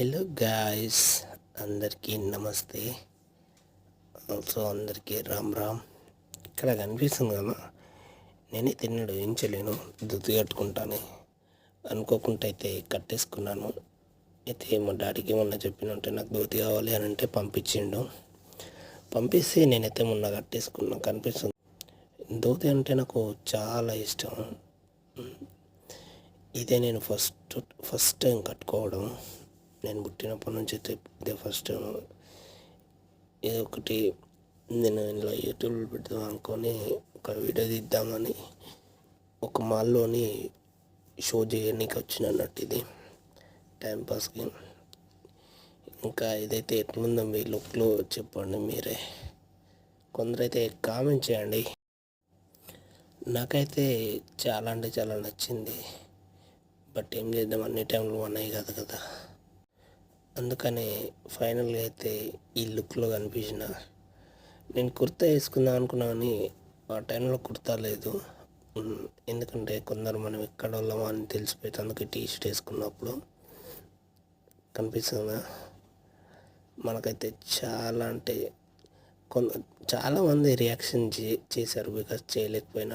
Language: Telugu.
హలో గాయ్స్, అందరికీ నమస్తే. ఆల్సో అందరికీ రామ్ రామ్. ఇక్కడ కనిపిస్తుంది కదా, నేనే తిన్నాడు ఏం చేయలేను, దుద్దు కట్టుకుంటాను అనుకోకుండా అయితే కట్టేసుకున్నాను. అయితే మా డాడీకి ఏమన్నా చెప్పినంటే నాకు ధోతి కావాలి అని అంటే పంపిస్తే నేనైతే మొన్న కట్టేసుకున్నా. కనిపిస్తుంది, ధోతి అంటే నాకు చాలా ఇష్టం. ఇదే నేను ఫస్ట్ టైం కట్టుకోవడం. నేను పుట్టినప్పటి నుంచి అయితే ఇదే ఫస్ట్ టైం. ఇది ఒకటి నేను ఇలా యూట్యూబ్లో పెడదాం అనుకొని ఒక వీడియో తీద్దామని ఒక మాల్లోని షో చేయడానికి వచ్చిన అన్నట్టు. ఇది టైంపాస్కి. ఇంకా ఇదైతే ఎట్లుందో మీ లుక్లో చెప్పండి మీరే. కొందరైతే కామెంట్ చేయండి. నాకైతే చాలా అంటే చాలా నచ్చింది. బట్ ఏం చేద్దాం, అన్ని టైంలో ఉన్నాయి కదా. అందుకని ఫైనల్గా అయితే ఈ లుక్లో కనిపించిన. నేను కుర్తా వేసుకుందాం అనుకున్నా కానీ ఆ టైంలో కుర్తా లేదు. ఎందుకంటే కొందరు మనం ఎక్కడ వాళ్ళమో అని తెలిసిపోతే అందుకే టీ షర్ట్ వేసుకున్నప్పుడు కనిపిస్తుందా. మనకైతే చాలా అంటే చాలామంది రియాక్షన్ చేశారు, బికాస్ చేయలేకపోయినా.